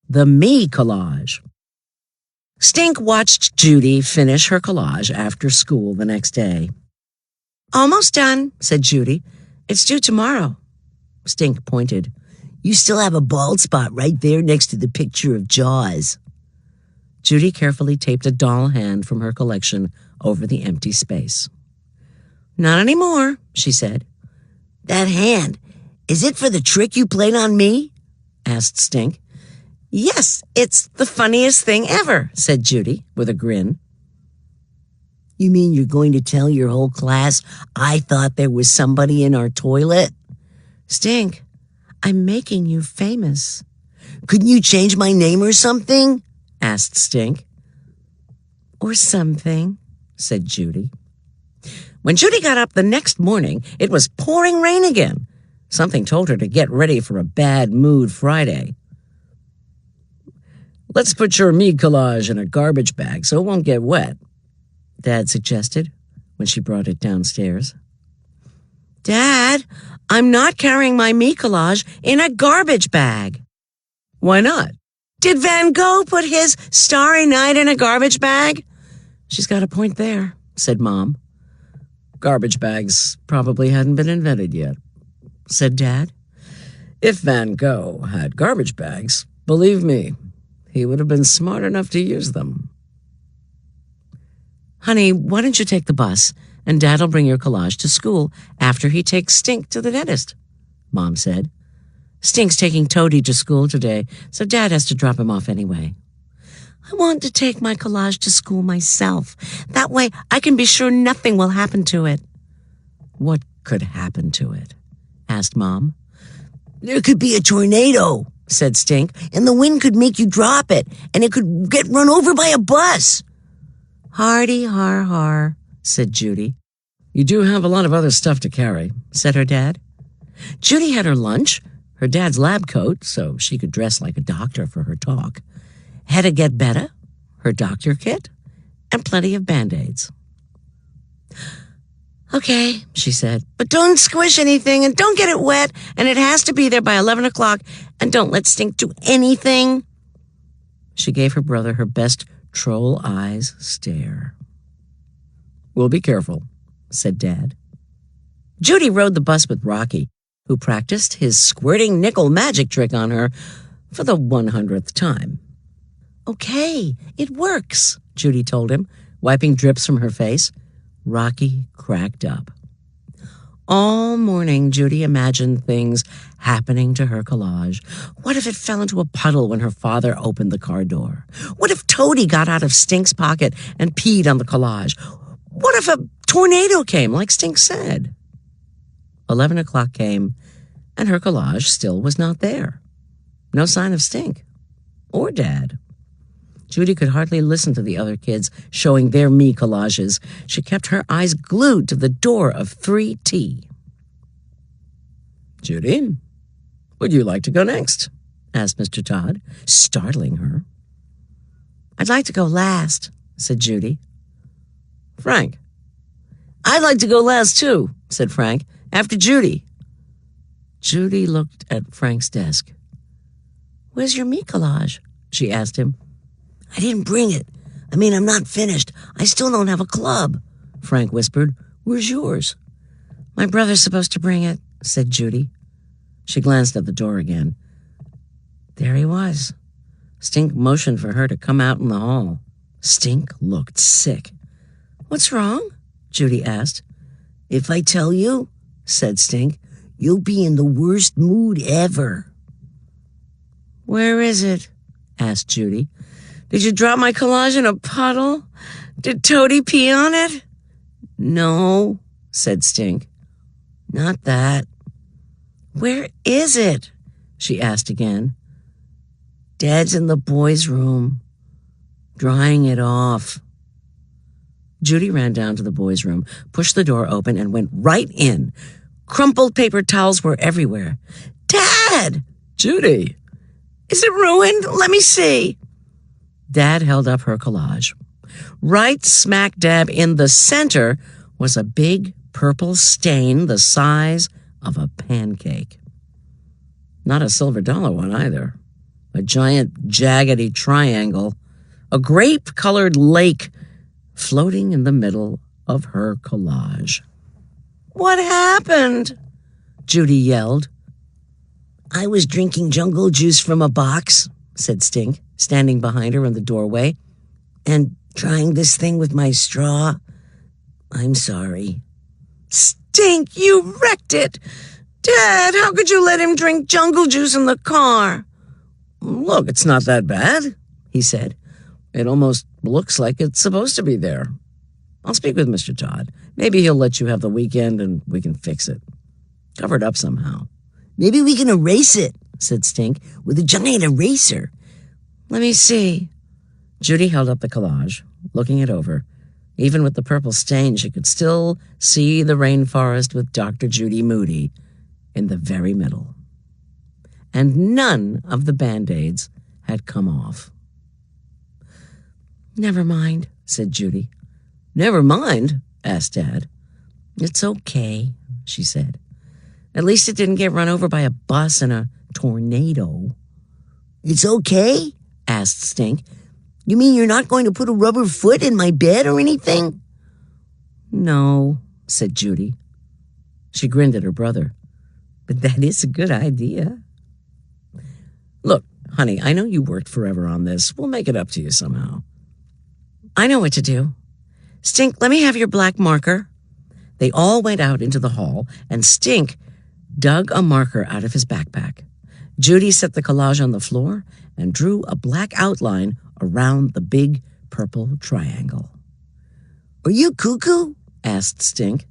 the me collage. Stink watched Judy finish her collage after school the next day. "Almost done," said Judy. "It's due tomorrow." Stink pointed. "You still have a bald spot right there next to the picture of Jaws." Judy carefully taped a doll hand from her collection over the empty space. "Not anymore," she said. "That hand, is it for the trick you played on me?" asked Stink. "Yes, it's the funniest thing ever," said Judy with a grin. "You mean you're going to tell your whole class I thought there was somebody in our toilet?" "Stink, I'm making you famous." "Couldn't you change my name or something?" asked Stink. "Or something," said Judy. When Judy got up the next morning, it was pouring rain again. Something told her to get ready for a bad mood Friday. "Let's put your me collage in a garbage bag so it won't get wet," Dad suggested when she brought it downstairs. "Dad, I'm not carrying my me collage in a garbage bag." "Why not?" "Did Van Gogh put his Starry Night in a garbage bag?" "She's got a point there," said Mom. "Garbage bags probably hadn't been invented yet," said Dad. "If Van Gogh had garbage bags, believe me, he would have been smart enough to use them." "Honey, why don't you take the bus, and Dad'll bring your collage to school after he takes Stink to the dentist," Mom said. "Stink's taking Toady to school today, so Dad has to drop him off anyway." "I want to take my collage to school myself. That way I can be sure nothing will happen to it." "What could happen to it?" asked Mom. "There could be a tornado," said Stink, "and the wind could make you drop it, and it could get run over by a bus." "Hardy har har," said Judy. "You do have a lot of other stuff to carry," said her dad. Judy had her lunch, her dad's lab coat, so she could dress like a doctor for her talk, had a get better, her doctor kit, and plenty of Band-Aids. "Okay," she said, "but don't squish anything and don't get it wet, and it has to be there by 11 o'clock, and don't let Stink do anything." She gave her brother her best troll eyes stare. "We'll be careful," said Dad. Judy rode the bus with Rocky, who practiced his squirting nickel magic trick on her for the 100th time. "Okay, it works," Judy told him, wiping drips from her face. Rocky cracked up. All morning, Judy imagined things happening to her collage. What if it fell into a puddle when her father opened the car door? What if Toady got out of Stink's pocket and peed on the collage? What if a tornado came, like Stink said? 11 o'clock came, and her collage still was not there. No sign of Stink or Dad. Judy could hardly listen to the other kids showing their me collages. She kept her eyes glued to the door of 3T. "Judy, would you like to go next?" asked Mr. Todd, startling her. "I'd like to go last," said Judy. "Frank?" "I'd like to go last too," said Frank, "after Judy." Judy looked at Frank's desk. "Where's your me collage?" she asked him. "I didn't bring it. I'm not finished. I still don't have a club," Frank whispered. "Where's yours?" "My brother's supposed to bring it," said Judy. She glanced at the door again. There he was. Stink motioned for her to come out in the hall. Stink looked sick. "What's wrong?" Judy asked. "If I tell you," said Stink, "you'll be in the worst mood ever." "Where is it?" asked Judy. "Did you drop my collage in a puddle? Did Toady pee on it?" "No," said Stink. "Not that." "Where is it?" she asked again. "Dad's in the boys' room, drying it off." Judy ran down to the boys' room, pushed the door open, and went right in. Crumpled paper towels were everywhere. "Dad!" "Judy!" "Is it ruined? Let me see." Dad held up her collage. Right smack dab in the center was a big purple stain the size of a pancake. Not a silver dollar one either. a giant jaggedy triangle, a grape-colored lake floating in the middle of her collage. "What happened?" Judy yelled. "I was drinking jungle juice from a box," said Stink, standing behind her in the doorway, "and trying this thing with my straw. I'm sorry." "Stink, you wrecked it! Dad, how could you let him drink jungle juice in the car?" "Look, it's not that bad," he said. "It almost looks like it's supposed to be there. I'll speak with Mr. Todd. Maybe he'll let you have the weekend and we can fix it. Cover it up somehow." "Maybe we can erase it," said Stink, "with a giant eraser." "Let me see." Judy held up the collage, looking it over. Even with the purple stain, she could still see the rainforest with Dr. Judy Moody in the very middle. And none of the Band-Aids had come off. "Never mind," said Judy. "Never mind?" asked Dad. "It's okay," she said. "At least it didn't get run over by a bus in a tornado." "It's okay?" asked Stink. "You mean you're not going to put a rubber foot in my bed or anything?" "No," said Judy. She grinned at her brother. "But that is a good idea." "Look, honey, I know you worked forever on this. We'll make it up to you somehow." "I know what to do. Stink, let me have your black marker." They all went out into the hall, and Stink dug a marker out of his backpack. Judy set the collage on the floor and drew a black outline around the big purple triangle. "Are you cuckoo?" asked Stink.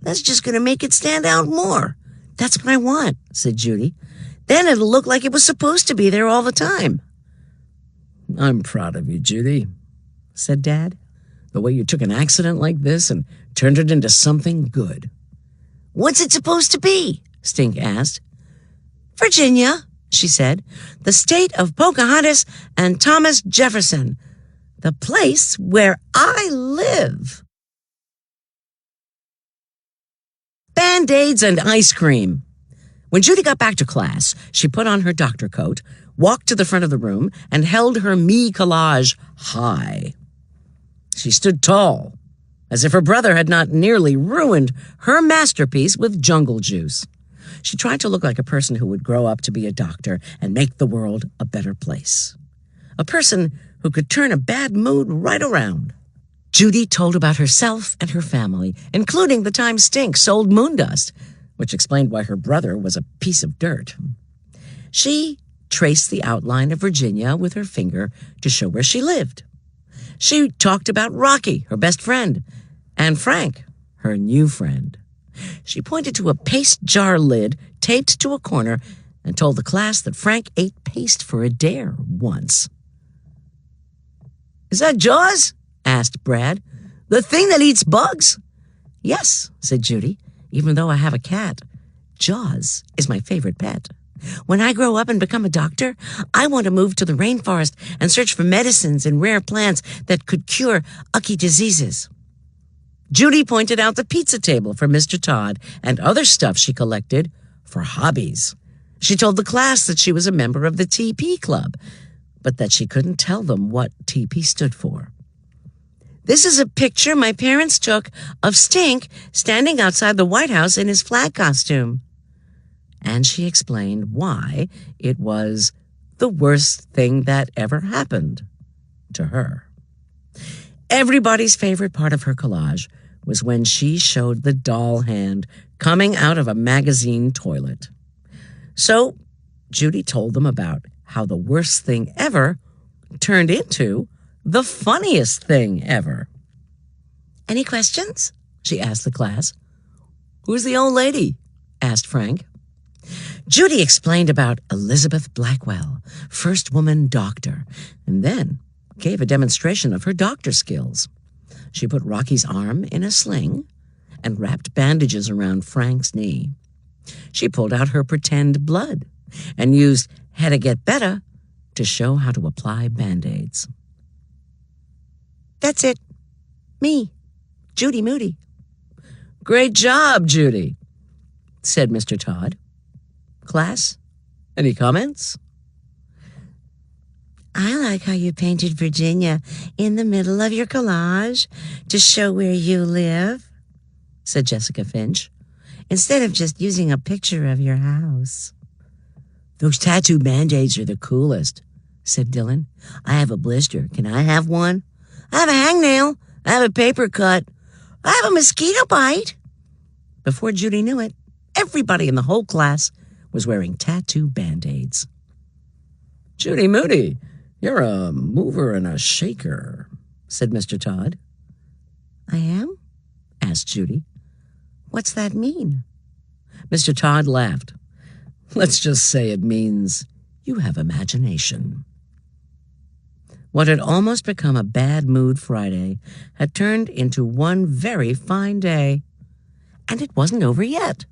"That's just going to make it stand out more." "That's what I want," said Judy. "Then it'll look like it was supposed to be there all the time." "I'm proud of you, Judy," said Dad. "The way you took an accident like this and turned it into something good." "What's it supposed to be?" Stink asked. "Virginia," she said. "The state of Pocahontas and Thomas Jefferson. The place where I live." Band-Aids and ice cream. When Judy got back to class, she put on her doctor coat, walked to the front of the room, and held her me collage high. She stood tall, as if her brother had not nearly ruined her masterpiece with jungle juice. She tried to look like a person who would grow up to be a doctor and make the world a better place. A person who could turn a bad mood right around. Judy told about herself and her family, including the time Stink sold moon dust, which explained why her brother was a piece of dirt. She traced the outline of Virginia with her finger to show where she lived. She talked about Rocky, her best friend, and Frank, her new friend. She pointed to a paste jar lid taped to a corner and told the class that Frank ate paste for a dare once. "Is that Jaws?" asked Brad. "The thing that eats bugs?" "Yes," said Judy, "even though I have a cat. Jaws is my favorite pet. When I grow up and become a doctor, I want to move to the rainforest and search for medicines and rare plants that could cure ucky diseases." Judy pointed out the pizza table for Mr. Todd and other stuff she collected for hobbies. She told the class that she was a member of the TP Club, but that she couldn't tell them what TP stood for. "This is a picture my parents took of Stink standing outside the White House in his flag costume." And she explained why it was the worst thing that ever happened to her. Everybody's favorite part of her collage was when she showed the doll hand coming out of a magazine toilet. So Judy told them about how the worst thing ever turned into the funniest thing ever. "Any questions?" she asked the class. "Who's the old lady?" asked Frank. Judy explained about Elizabeth Blackwell, first woman doctor, and then gave a demonstration of her doctor skills. She put Rocky's arm in a sling and wrapped bandages around Frank's knee. She pulled out her pretend blood and used Hedda Get Better to show how to apply Band-Aids. "That's it. Me, Judy Moody." "Great job, Judy," said Mr. Todd. "Class, any comments?" I like how you painted Virginia in the middle of your collage to show where you live, said Jessica Finch, instead of just using a picture of your house. Those tattoo band-aids are the coolest, said Dylan. I have a blister. Can I have one? I have a hangnail. I have a paper cut. I have a mosquito bite. Before Judy knew it, everybody in the whole class was wearing tattoo band-aids. Judy Moody, you're a mover and a shaker, said Mr. Todd. I am? Asked Judy. What's that mean? Mr. Todd laughed. Let's just say it means you have imagination. What had almost become a bad mood Friday had turned into one very fine day. And it wasn't over yet.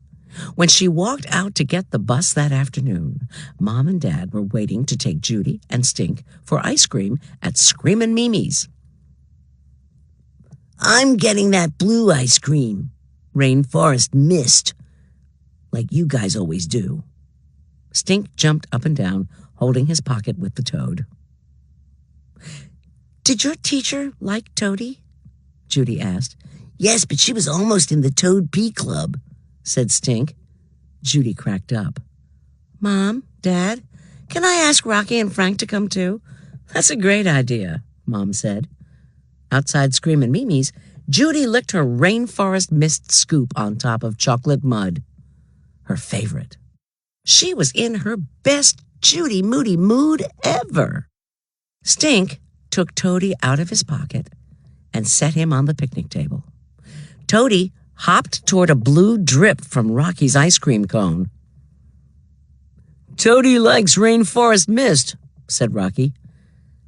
When she walked out to get the bus that afternoon, Mom and Dad were waiting to take Judy and Stink for ice cream at Screamin' Mimi's. I'm getting that blue ice cream, rainforest mist, like you guys always do. Stink jumped up and down, holding his pocket with the toad. Did your teacher like Toady? Judy asked. Yes, but she was almost in the Toad Pea Club, said Stink. Judy cracked up. Mom, Dad, can I ask Rocky and Frank to come too? That's a great idea, Mom said. Outside Screamin' Mimi's, Judy licked her rainforest mist scoop on top of chocolate mud, her favorite. She was in her best Judy Moody mood ever. Stink took Toady out of his pocket and set him on the picnic table. Toady hopped toward a blue drip from Rocky's ice cream cone. Toady likes rainforest mist, said Rocky.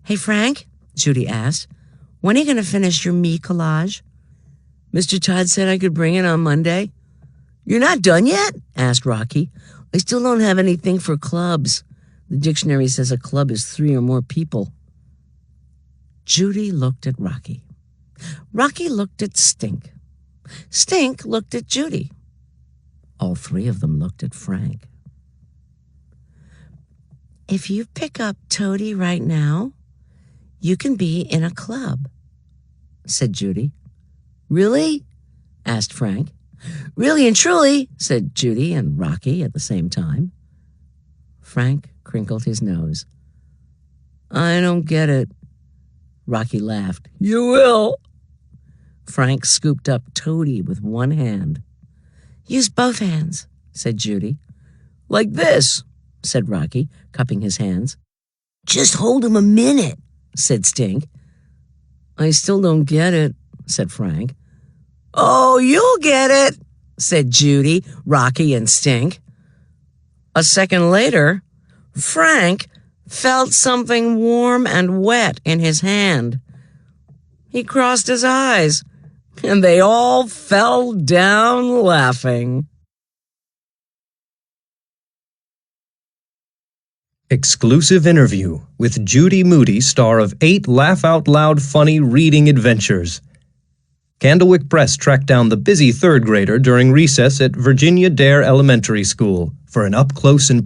Hey, Frank, Judy asked, when are you going to finish your me collage? Mr. Todd said I could bring it on Monday. You're not done yet? Asked Rocky. I still don't have anything for clubs. The dictionary says a club is 3 or more people. Judy looked at Rocky. Rocky looked at Stink. Stink looked at Judy. All 3 of them looked at Frank. If you pick up Toady right now, you can be in a club, said Judy. Really? Asked Frank. Really and truly, said Judy and Rocky at the same time. Frank crinkled his nose. I don't get it. Rocky laughed. You will. Frank scooped up Toady with one hand. Use both hands, said Judy. Like this, said Rocky, cupping his hands. Just hold him a minute, said Stink. I still don't get it, said Frank. Oh, you'll get it, said Judy, Rocky, and Stink. A second later, Frank felt something warm and wet in his hand. He crossed his eyes, and they all fell down laughing. Exclusive interview with Judy Moody, star of 8 laugh-out-loud funny reading adventures. Candlewick Press tracked down the busy 3rd grader during recess at Virginia Dare Elementary School for an up-close and personal